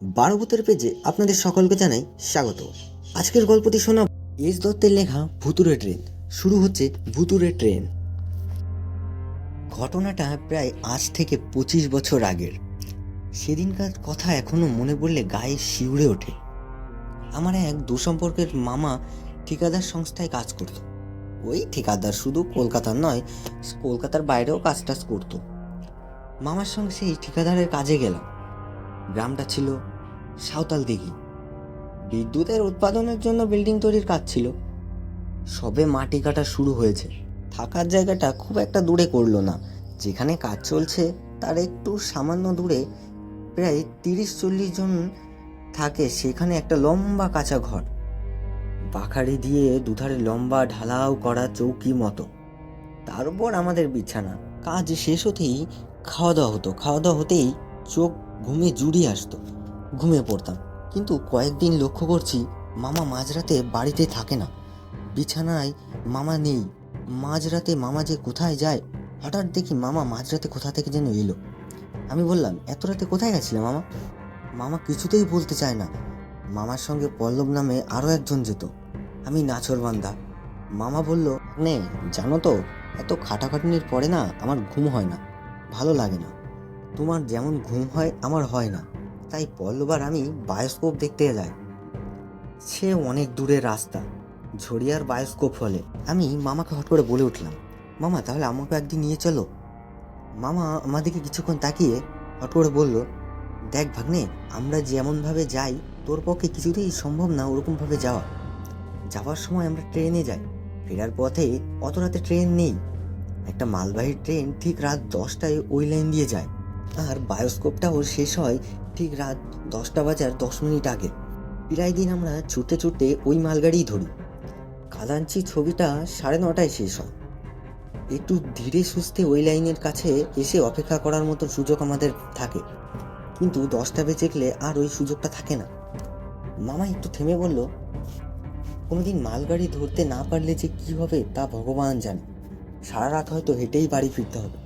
12 ভূতের পেজে আপনাদের সকলকে জানাই স্বাগত। আজকের গল্পটি শোনা এস দত্তের লেখা ভুতুড়ে ট্রেন। শুরু হচ্ছে ভুতুড়ে ট্রেন। ঘটনাটা প্রায় আজ থেকে 25 বছর আগের। সেদিনকার কথা এখনো মনে পড়লে গায়ে শিউরে ওঠে। আমার এক দুসম্পর্কের মামা ঠিকাদার সংস্থায় কাজ করত। ওই ঠিকাদার শুধু কলকাতার নয়, কলকাতার বাইরেও কাজ টাজ করতো। মামার সঙ্গে সেই ঠিকাদারের কাজে গেলাম। গ্রামটা ছিল সাঁওতাল দিঘি। বিদ্যুতের উৎপাদনের জন্য বিল্ডিং তৈরির কাজ ছিল। সবে মাটি কাটা শুরু হয়েছে। থাকার জায়গাটা খুব একটা দূরে করলো না। যেখানে কাজ চলছে তার একটু সামান্য দূরে প্রায় 30-40 জন থাকে। সেখানে একটা লম্বা কাঁচা ঘর, বাখারি দিয়ে দুধারে লম্বা ঢালাও করা চৌকি মতো, তার উপর আমাদের বিছানা। কাজ শেষ হতেই খাওয়া দাওয়া হতো। খাওয়া দাওয়া হতেই চোখ ঘুমে জুড়িয়ে আসতো, ঘুমিয়ে পড়তাম। কিন্তু কয়েকদিন লক্ষ্য করছি মামা মাঝরাতে বাড়িতে থাকে না। বিছানায় মামা নেই। মাঝরাতে মামা যে কোথায় যায়। হঠাৎ দেখি মামা মাঝরাতে কোথা থেকে যেন এলো। আমি বললাম, এত রাতে কোথায় গেছিলে মামা? মামা কিছুতেই বলতে চায় না। মামার সঙ্গে পল্লব নামে আরও একজন যেত। আমি নাছোড়বান্দা। মামা বলল, নে জানো তো, এত খাটাখাটনির পরে না আমার ঘুম হয় না, ভালো লাগে না। তোমার যেমন ঘুম হয় আমার হয় না, তাই পল্লব আর আমি বায়োস্কোপ দেখতে যাই। সে অনেক দূরের রাস্তা, ঝড়িয়ার বায়োস্কোপ হলে। আমি মামাকে হট করে বলে উঠলাম, মামা তাহলে আমাকে একদিন নিয়ে চলো। মামা আমাদেরকে কিছুক্ষণ তাকিয়ে হট করে বলল, দেখ ভাগ্নে, আমরা যেমনভাবে যাই তোর পক্ষে কিছুতেই সম্ভব না ওরকমভাবে যাওয়া। যাওয়ার সময় আমরা ট্রেনে যাই, ফেরার পথে অত রাতে ট্রেন নেই। একটা মালবাহী ট্রেন ঠিক রাত 10টায় ওই লাইন দিয়ে যায়, আর বায়োস্কোপটাও শেষ হয় ঠিক রাত 10টা বাজার 10 মিনিট আগে। প্রায় দিন আমরা ছুটে ছুটে ওই মালগাড়িই ধরি। খাজাঞ্চি ছবিটা 9:30টায় শেষ হয়। একটু ধীরে সুস্থে ওই লাইনের কাছে এসে অপেক্ষা করার মতো সুযোগ আমাদের থাকে, কিন্তু 10টা বেজে গেলে আর ওই সুযোগটা থাকে না। মামা একটু থেমে বলল, কোনোদিন মালগাড়ি ধরতে না পারলে যে কি হবে তা ভগবান জানে। সারা রাত হয়তো হেঁটেই বাড়ি ফিরতে হবে।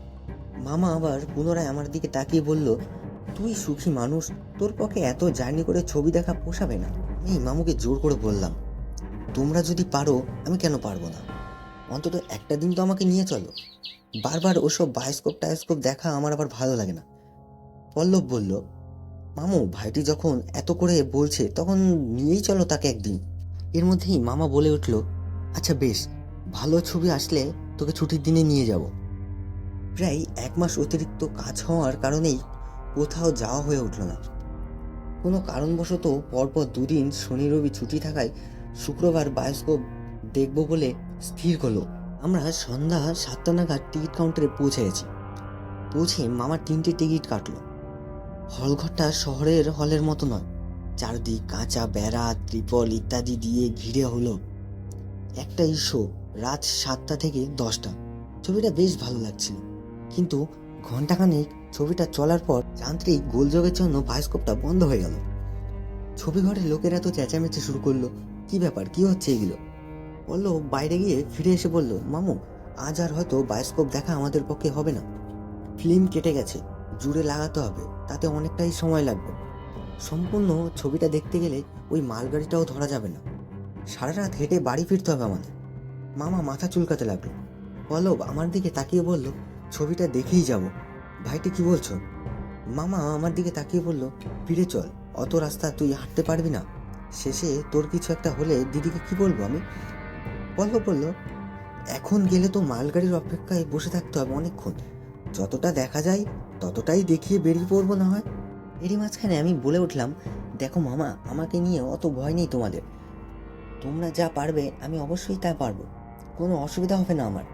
মামা আবার পুনরায় আমার দিকে তাকিয়ে বলল, তুই সুখী মানুষ, তোর পক্ষে এত জার্নি করে ছবি দেখা পোষাবে না। আমি মামুকে জোর করে বললাম, তোমরা যদি পারো আমি কেন পারবো না? অন্তত একটা দিন তো আমাকে নিয়ে চলো। বারবার ওসব বায়োস্কোপ টায়োস্কোপ দেখা আমার আবার ভালো লাগে না। পল্লব বলল, মামু ভাইটি যখন এত করে বলছে তখন নিয়েই চলো তাকে একদিন। এর মধ্যেই মামা বলে উঠল, আচ্ছা বেশ, ভালো ছবি আসলে তোকে ছুটির দিনে নিয়ে যাব। প্রায় 1 মাস অতিরিক্ত কাজ হওয়ার কারণেই কোথাও যাওয়া হয়ে উঠল না। কোনো কারণবশত পরপর 2 দিন শনি রবি ছুটি থাকায় শুক্রবার বায়োস্কোপ দেখব বলে স্থির হলো। আমরা সন্ধ্যা 7টা নাগাদ টিকিট কাউন্টারে পৌঁছে গেছি। পৌঁছে মামা 3টে টিকিট কাটলো। হলঘরটা শহরের হলের মতো নয়, চারদিক কাঁচা বেড়া ত্রিপল ইত্যাদি দিয়ে ঘিরে হলো। একটাই শো, রাত 7টা থেকে 10টা। ছবিটা বেশ ভালো লাগছিল, কিন্তু ঘন্টাখানেক ছবিটা চলার পর যান্ত্রিক গোলযোগের জন্য বায়োস্কোপটা বন্ধ হয়ে গেল। ছবি ঘরের লোকেরা তো চেঁচামেচি শুরু করলো, কি ব্যাপার, কি হচ্ছে এগুলো? বললো, বাইরে গিয়ে ফিরে এসে বলল, মামু আজ আর হয়তো বায়োস্কোপ দেখা আমাদের পক্ষে হবে না। ফিল্ম কেটে গেছে, জুড়ে লাগাতে হবে, তাতে অনেকটাই সময় লাগবে। সম্পূর্ণ ছবিটা দেখতে গেলে ওই মালগাড়িটাও ধরা যাবে না। সারা রাত হেঁটে বাড়ি ফিরতে হবে আমাদের। মামা মাথা চুলকাতে লাগলো। পল্লব আমার দিকে তাকিয়ে বলল, ছবিটা দেখেই যাব। ভাইটি কি বলছো? মামা আমার দিকে তাকিয়ে বলল, ফিরে চল, অত রাস্তা তুই হাঁটতে পারবি না। শেষে তোর কিছু একটা হলে দিদিকে কি বলবো আমি? পল্লব বলল, এখন গেলে তো মালগাড়ির অপেক্ষায় বসে থাকতে হবে অনেকক্ষণ। যতটা দেখা যায় ততটাই দেখিয়ে বেরিয়ে পড়বো না হয়। এরই মাঝখানে আমি বলে উঠলাম, দেখো মামা, আমাকে নিয়ে অত ভয় নেই তোমাদের। তোমরা যা পারবে আমি অবশ্যই তা পারবো, কোনো অসুবিধা হবে না আমার।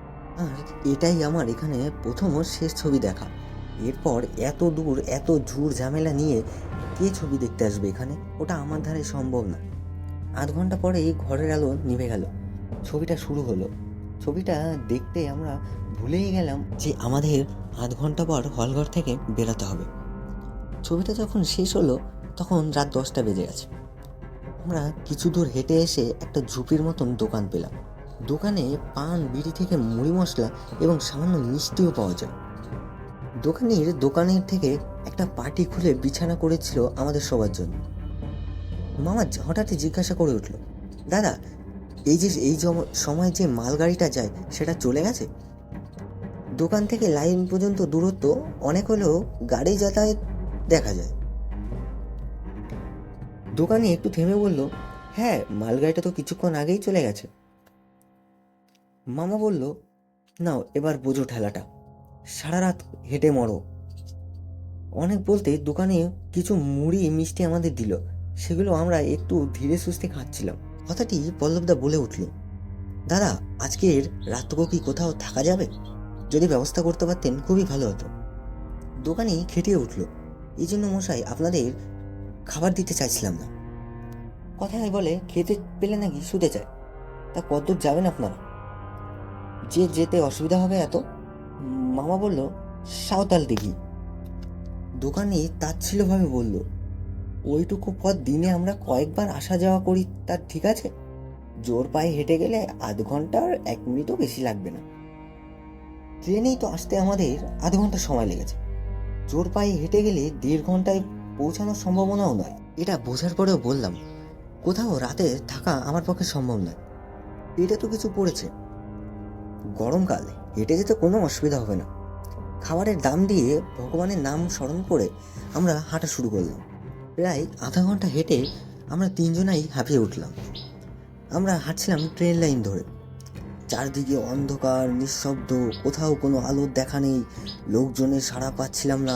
আর এটাই আমার এখানে প্রথম ও শেষ ছবি দেখা। এরপর এত দূর এত ঝুড় ঝামেলা নিয়ে কে ছবি দেখতে আসবে এখানে? ওটা আমার ধারে সম্ভব না। 8 ঘন্টা পরেই ঘরের আলো নিভে গেল। ছবিটা শুরু হলো। ছবিটা দেখতে আমরা ভুলেই গেলাম যে আমাদের 8 ঘন্টা পর হলঘর থেকে বেরোতে হবে। ছবিটা যখন শেষ হলো তখন রাত 10টা বেজে গেছে। আমরা কিছু দূর হেঁটে এসে একটা ঝুপড়ির মতন দোকান পেলাম। দোকানে পান বিড়ি থেকে মুড়ি মশলা এবং সামান্য মিষ্টিও পাওয়া যায়। দোকানের থেকে একটা পার্টি খুলে বিছানা করেছিল আমাদের সবার জন্য। মামা হঠাৎই জিজ্ঞাসা করে উঠল, দাদা এই সময় যে মালগাড়িটা যায় সেটা চলে গেছে? দোকান থেকে লাইন পর্যন্ত দূরত্ব অনেক হলেও গাড়ি যাতায়াত দেখা যায়। দোকানি একটু থেমে বলল, হ্যাঁ, মালগাড়িটা তো কিছুক্ষণ আগেই চলে গেছে। মামা বলল, নাও এবার বোঝো ঠেলাটা, সারা রাত হেঁটে মরো। অনেক বলতে দোকানে কিছু মুড়ি মিষ্টি আমাদের দিল, সেগুলো আমরা একটু ধীরে সুস্থে খাচ্ছিলাম। কথাটি পল্লবদা বলে উঠল, দাদা আজকের রাতটুকু কি কোথাও থাকা যাবে? যদি ব্যবস্থা করতে পারতেন খুবই ভালো হতো। দোকানি খেটিয়ে উঠল, এই জন্য মশাই আপনাদের খাবার দিতে চাইছিলাম না। কথায় বলে খেতে পেলে নাকি শুতে চায়। তা কতদূর যাবেন আপনারা? যে যেতে অসুবিধা হবে এত? মামা বলল, সাঁওতাল দিঘি। দোকানি তাচ্ছিল্যভাবে বলল, ওইটুকু পথ দিনে আমরা কয়েকবার আসা যাওয়া করি, তার ঠিক আছে? জোর পায়ে হেঁটে গেলে আধ ঘন্টার 1 মিনিটও বেশি লাগবে না। ট্রেনেই তো আসতে আমাদের আধ ঘন্টা সময় লেগেছে, জোর পায়ে হেঁটে গেলে 1.5 ঘন্টায় পৌঁছানোর সম্ভাবনাও নয়। এটা বোঝার পরেও বললাম, কোথাও রাতে থাকা আমার পক্ষে সম্ভব নয়। পেটে তো কিছু পড়েছে, গরমকাল হেঁটে যেতে কোনো অসুবিধা হবে না। খাবারের দাম দিয়ে ভগবানের নাম স্মরণ করে আমরা হাঁটা শুরু করলাম। প্রায় আধা ঘন্টা হেঁটে আমরা 3 জনাই হাঁপিয়ে উঠলাম। আমরা হাঁটছিলাম ট্রেন লাইন ধরে, চারদিকে অন্ধকার, নিঃশব্দ, কোথাও কোনো আলোর দেখা নেই, লোকজনের সাড়া পাচ্ছিলাম না।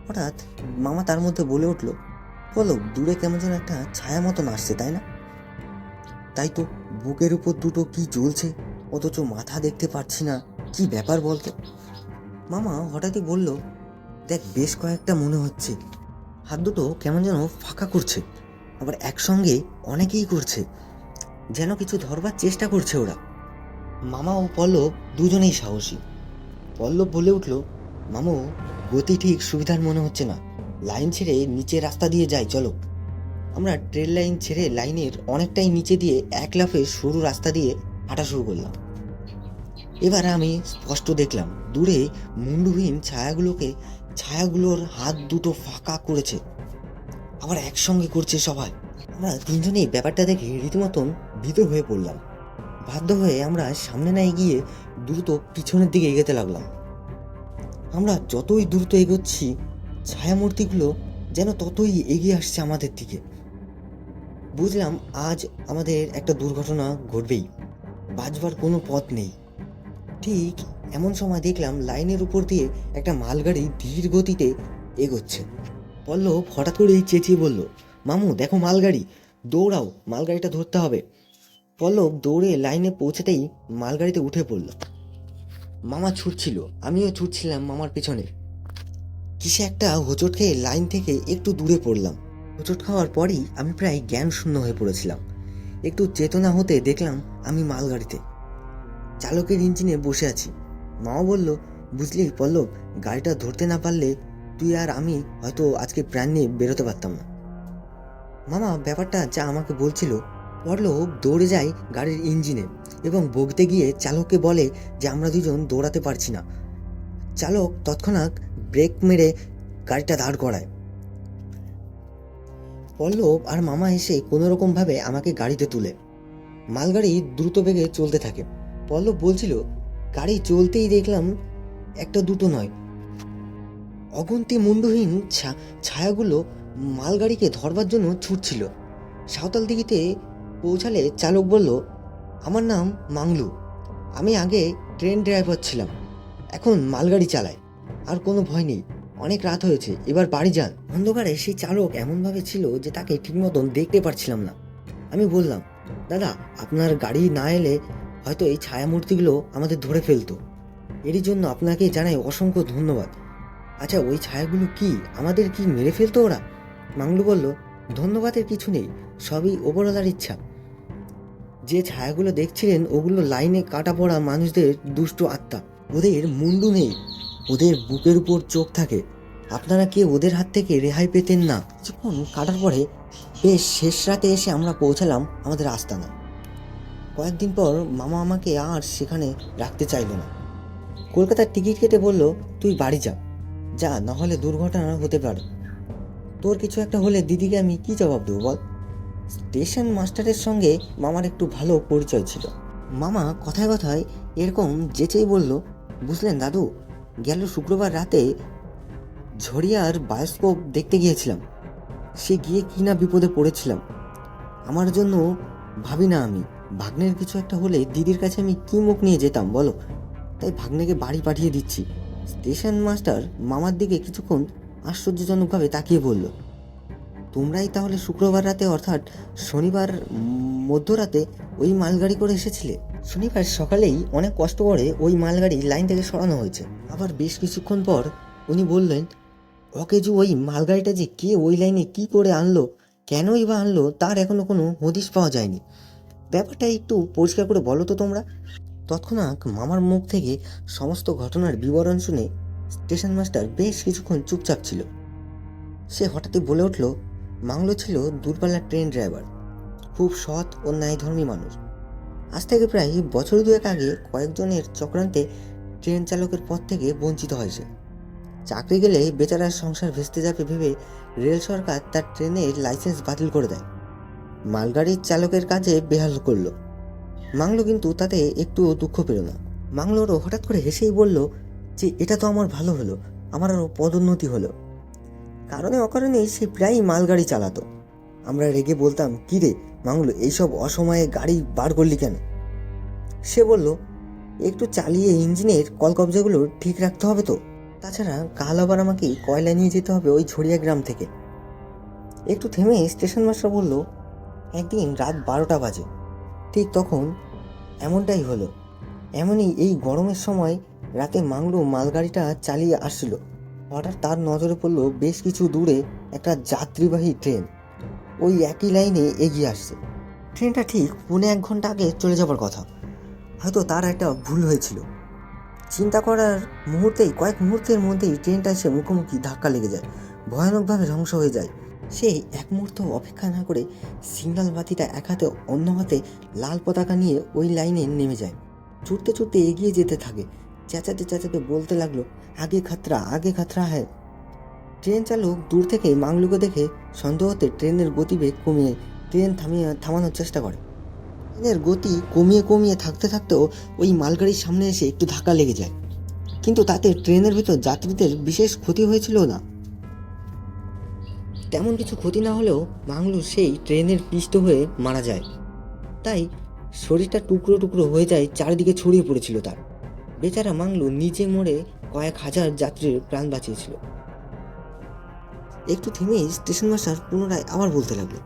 হঠাৎ মামা তার মধ্যে বলে উঠল, বলো দূরে কেমন যেন একটা ছায়া মতন আসছে, তাই না? তাই তো, বুকের উপর দুটো কি জ্বলছে, অথচ মাথা দেখতে পাচ্ছি না, কি ব্যাপার বলতো? মামা হঠাৎই বলল, দেখ বেশ কয়েকটা মনে হচ্ছে, হাত দুটো কেমন যেন ফাঁকা করছে, আবার একসঙ্গে অনেকেই করছে, যেন কিছু ধরবার চেষ্টা করছে ওরা। মামা ও পল্লব দুজনেই সাহসী। পল্লব বলে উঠল, মামু গতি ঠিক সুবিধার মনে হচ্ছে না, লাইন ছেড়ে নিচে রাস্তা দিয়ে যাই চলো। আমরা ট্রেন লাইন ছেড়ে লাইনের অনেকটাই নিচে দিয়ে এক লাফে সরু রাস্তা দিয়ে হাঁটা শুরু করলাম। এবার আমি স্পষ্ট দেখলাম দূরে মুন্ডুহীন ছায়াগুলোর হাত দুটো ফাঁকা করেছে, আবার একসঙ্গে করছে সবাই। আমরা 3 জনেই ব্যাপারটা দেখে রীতিমতন ভীত হয়ে পড়লাম। বাধ্য হয়ে আমরা সামনে না এগিয়ে দ্রুত পিছনের দিকে এগোতে লাগলাম। আমরা যতই দ্রুত এগোচ্ছি, ছায়ামূর্তিগুলো যেন ততই এগিয়ে আসছে আমাদের দিকে। বুঝলাম আজ আমাদের একটা দুর্ঘটনা ঘটবেই, বাঁচবার কোনো পথ নেই। ঠিক এমন সময় দেখলাম লাইনের উপর দিয়ে একটা মালগাড়ি ধীর গতিতে এগোচ্ছে। পল্লব হঠাৎ করেই চেঁচিয়ে বলল, মামু দেখো মালগাড়ি, দৌড়াও, মালগাড়িটা ধরতে হবে। পল্লব দৌড়ে লাইনে পৌঁছাতেই মালগাড়িতে উঠে পড়ল। মামা ছুটছিল, আমিও ছুটছিলাম মামার পেছনে। কিসে একটা হোঁচট খেয়ে লাইন থেকে একটু দূরে পড়লাম। হোঁচট খাওয়ার পরই আমি প্রায় জ্ঞান শূন্য হয়ে পড়েছিলাম। একটু চেতনা হতে দেখলাম আমি মালগাড়িতে চালকের ইঞ্জিনে বসে আছি। মামা বলল, বুঝলি পল্লব, গাড়িটা ধরতে না পারলে তুই আর আমি হয়তো আজকে প্রাণ নিয়ে বেরোতে পারতাম না। মামা ব্যাপারটা যা আমাকে বলছিল, পল্লব দৌড়ে যায় গাড়ির ইঞ্জিনে এবং বগতে গিয়ে চালককে বলে যে আমরা দুজন দৌড়াতে পারছি না। চালক তৎক্ষণাৎ ব্রেক মেরে গাড়িটা দাঁড় করায়। পল্লব আর মামা এসে কোনোরকমভাবে আমাকে গাড়িতে তুলে মালগাড়ি দ্রুত বেগে চলতে থাকে। পল্লব বলছিল, গাড়ি চলতেই দেখলাম একটা দুটো নয়, অগুন্তি মুন্ডহীন ছায়াগুলো মালগাড়িকে ধরবার জন্য ছুটছিল। সাঁওতাল দিঘিতে পৌঁছালে চালক বলল, আমার নাম মাংলু, আমি আগে ট্রেন ড্রাইভার ছিলাম, এখন মালগাড়ি চালাই, আর কোনো ভয় নেই, অনেক রাত হয়েছে, এবার বাড়ি যান। অন্ধকারে সেই চালক এমনভাবে ছিল যে তাকে ঠিক মতন দেখতে পারছিলাম না। আমি বললাম, দাদা আপনার গাড়ি না এলে হয়তো এই ছায়ামূর্তিগুলো আমাদের ধরে ফেলতো, এরই জন্য আপনাকে জানাই অসংখ্য ধন্যবাদ। আচ্ছা ওই ছায়াগুলো কি আমাদের কি মেরে ফেলতো ওরা? মাংলু বলল, ধন্যবাদের কিছু নেই, সবই ওপরওয়ালার ইচ্ছা। যে ছায়াগুলো দেখছিলেন ওগুলো লাইনে কাটা পড়া মানুষদের দুষ্ট আত্মা, ওদের মুন্ডু নেই, ওদের বুকের উপর চোখ থাকে, আপনারা কি ওদের হাত থেকে রেহাই পেতেন না? কিছুক্ষণ কাটার পরে বেশ শেষ রাতে এসে আমরা পৌঁছালাম আমাদের আস্তানায়। কয়েকদিন পর মামা আমাকে আর সেখানে রাখতে চাইল না। কলকাতার টিকিট কেটে বলল, তুই বাড়ি যা, যা, না হলে দুর্ঘটনা হতে পারে। তোর কিছু একটা হলে দিদিকে আমি কি জবাব দেবো বল? স্টেশন মাস্টারের সঙ্গে মামার একটু ভালো পরিচয় ছিল। মামা কথায় কথায় এরকম যেচেই বলল, বুঝলেন দাদু, গেল শুক্রবার রাতে ঝড়িয়ার বায়োস্কোপ দেখতে গিয়েছিলাম। সে গিয়ে কি না বিপদে পড়েছিলাম। আমার জন্য ভাবি না আমি, ভাগ্নের কিছু একটা হলে দিদির কাছে আমি কি মুখ নিয়ে যেতাম বলো? তাই ভাগ্নেকে বাড়ি পাঠিয়ে দিচ্ছি। স্টেশন মাস্টার মামার দিকে কিছুক্ষণ আশ্চর্যজনকভাবে তাকিয়ে বলল, তোমরাই তাহলে শুক্রবার রাতে অর্থাৎ শনিবার মধ্যরাতে ওই মালগাড়ি করে এসেছিলে? শনিবার সকালেই অনেক কষ্ট করে ওই মালগাড়ি লাইন থেকে সরানো হয়েছে। আবার বেশ কিছুক্ষণ পর উনি বললেন, অকেজু ওই মালগাড়িটা যে কে ওই লাইনে কি করে আনলো, কেনই বা আনলো, তার এখনো কোনো হদিশ পাওয়া যায়নি। ব্যাপারটা একটু পরিষ্কার করে বলো তো তোমরা। তৎক্ষণাৎ মামার মুখ থেকে সমস্ত ঘটনার বিবরণ শুনে স্টেশন মাস্টার বেশ কিছুক্ষণ চুপচাপ ছিল। সে হঠাৎই বলে উঠল, মাংলো ছিল দূরপাল্লার ট্রেন ড্রাইভার, খুব সৎ ও ন্যায়ধর্মী মানুষ। আজ থেকে প্রায় বছর দুয়েক আগে কয়েকজনের চক্রান্তে ট্রেন চালকের পদ থেকে বঞ্চিত হয়েছে। চাকরি গেলে বেচারার সংসার ভেস্তে যাবে ভেবে রেল সরকার তার ট্রেনের লাইসেন্স বাতিল করে দেয়। মালগাড়ির চালকের কাজে বেহাল করলো। মাংলো কিন্তু তাতে একটুও দুঃখ পেল না। মাংলোরও হঠাৎ করে হেসেই বলল যে, এটা তো আমার ভালো হলো, আমার আরও পদোন্নতি হলো। কারণে অকারণেই সে প্রায়ই মালগাড়ি চালাতো। আমরা রেগে বলতাম, কী রে মাংলো, এইসব অসময়ে গাড়ি বার করলি কেন? সে বলল, একটু চালিয়ে ইঞ্জিনের কলকবজাগুলো ঠিক রাখতে হবে তো। তাছাড়া কাল আবার আমাকে কয়লা নিয়ে যেতে হবে ওই ঝড়িয়া গ্রাম থেকে। একটু থেমে স্টেশন মাস্টার বলল, একদিন রাত 12টা বাজে, ঠিক তখন এমনটাই হলো। এমনই এই গরমের সময় রাতে মাংলো মালগাড়িটা চালিয়ে আসছিল। হঠাৎ তার নজরে পড়ল বেশ কিছু দূরে একটা যাত্রীবাহী ট্রেন ওই একই লাইনে এগিয়ে আসছে। ট্রেনটা ঠিক 1.25 ঘন্টা আগে চলে যাবার কথা। হয়তো তার একটা ভুল হয়েছিল। চিন্তা করার কয়েক মুহূর্তের মধ্যেই ট্রেনটা এসে মুখোমুখি ধাক্কা লেগে যায়, ভয়ানকভাবে ধ্বংস হয়ে যায়। সেই এক মুহূর্ত অপেক্ষা না করে সিগন্যাল বাতিটা এক হাতে, অন্য হাতে লাল পতাকা নিয়ে ওই লাইনে নেমে যায়। ছুটতে ছুটতে এগিয়ে যেতে থাকে, চেঁচাতে চেঁচাতে বলতে লাগলো, আগে খাতরা হ্যায়। ট্রেন চালক দূর থেকে মাংলুকে দেখে সন্দেহ হতে ট্রেনের গতিবেগ কমিয়ে ট্রেন থামানোর চেষ্টা করে। ট্রেনের গতি কমিয়ে থাকতে থাকতেও ওই মালগাড়ির সামনে এসে একটু ধাক্কা লেগে যায়, কিন্তু তাতে ট্রেনের ভিতর যাত্রীদের বিশেষ ক্ষতি হয়েছিল না। তেমন কিছু ক্ষতি না হলেও মাংলু সেই ট্রেনের পিষ্ট হয়ে মারা যায়। তাই শরীরটা টুকরো টুকরো হয়ে যায়, চারিদিকে ছড়িয়ে পড়েছিল তার। বেচারা মাংলু নিজে মরে কয়েক হাজার যাত্রীর প্রাণ বাঁচিয়েছিল। একটু থেমে স্টেশন মাস্টার পুনরায় আবার বলতে লাগলো,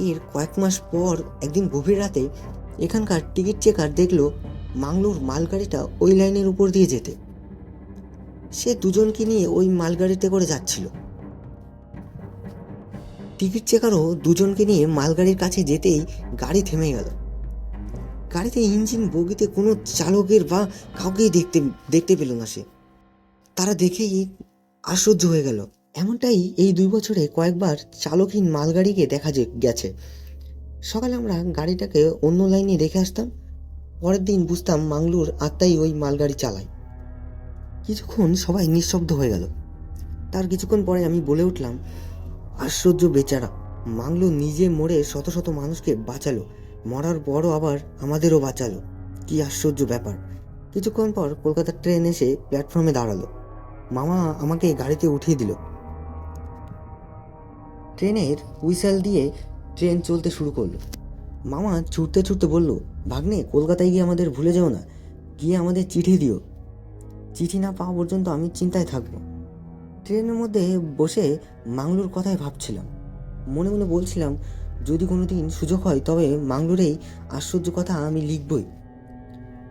এর কয়েক মাস পর একদিন গভীর রাতে এখানকার টিকিট চেকার দেখলো মাংলুর মালগাড়িটা ওই লাইনের উপর দিয়ে যেতে। সে দুজনকে নিয়ে ওই মালগাড়িতে করে যাচ্ছিল। টিকিট চেকারও দুজনকে নিয়ে মালগাড়ির কাছে যেতেই গাড়ি থেমে গেল। গাড়িতে ইঞ্জিন, বগিতে কোনো চালকের বা কাউকেই দেখতে পেল না সে। তারা দেখেই আশ্চর্য হয়ে গেল। এমনটাই এই 2 বছরে কয়েকবার চালকহীন মালগাড়িকে দেখা গেছে। সকালে আমরা গাড়িটাকে অন্য লাইনে রেখে আসতাম, পরের দিন বুঝতাম মাংলুর আত্মাই ওই মালগাড়ি চালায়। কিছুক্ষণ সবাই নিঃশব্দ হয়ে গেল। তার কিছুক্ষণ পরে আমি বলে উঠলাম, আশ্চর্য বেচারা, মাংলু নিজে মরে শত শত মানুষকে বাঁচালো, মরার পরও আবার আমাদেরও বাঁচালো। কি আশ্চর্য ব্যাপার। কিছুক্ষণ পর কলকাতার ট্রেন এসে প্ল্যাটফর্মে দাঁড়ালো। মামা আমাকে গাড়িতে উঠিয়ে দিল। ট্রেনের হুইসেল দিয়ে ট্রেন চলতে শুরু করলো। মামা ছুটতে ছুটতে বলল, ভাগ্নে, কলকাতায় গিয়ে আমাদের ভুলে যেও না, গিয়ে আমাদের চিঠি দিও। চিঠি না পাওয়া পর্যন্ত আমি চিন্তায় থাকবো। ট্রেনের মধ্যে বসে মাংলুর কথাই ভাবছিলাম। মনে মনে বলছিলাম, যদি কোনো দিন সুযোগ হয় তবে মাংলুর এই আশ্চর্য কথা আমি লিখবই।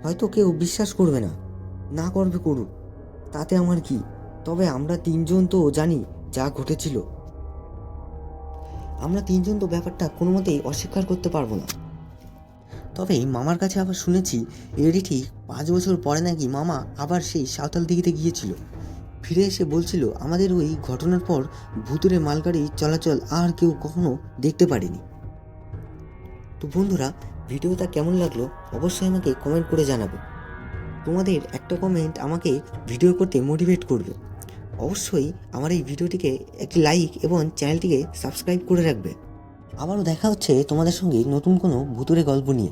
হয়তো কেউ বিশ্বাস করবে না করবে করুক, তাতে আমার কি। তবে আমরা 3জন তো জানি যা ঘটেছিল। আমরা 3জন তো ব্যাপারটা কোনো মতেই অস্বীকার করতে পারবো না। তবে মামার কাছে আবার শুনেছি, এরই ঠিক 5 বছর পরে নাকি মামা আবার সেই সাঁওতাল দিঘিতে গিয়েছিল। ফিরে এসে বলছিল, আমাদের ওই ঘটনার পর ভুতুরে মালগাড়ি চলাচল আর কেউ কখনো দেখতে পারেনি। তো বন্ধুরা, ভিডিওটা কেমন লাগলো অবশ্যই আমাকে কমেন্ট করে জানাবে। তোমাদের একটা কমেন্ট আমাকে ভিডিও করতে মোটিভেট করবে। অবশ্যই আমার এই ভিডিওটিকে একটি লাইক এবং চ্যানেলটিকে সাবস্ক্রাইব করে রাখবে। আবারও দেখা হচ্ছে তোমাদের সঙ্গে নতুন কোনো ভুতুড়ে গল্প নিয়ে।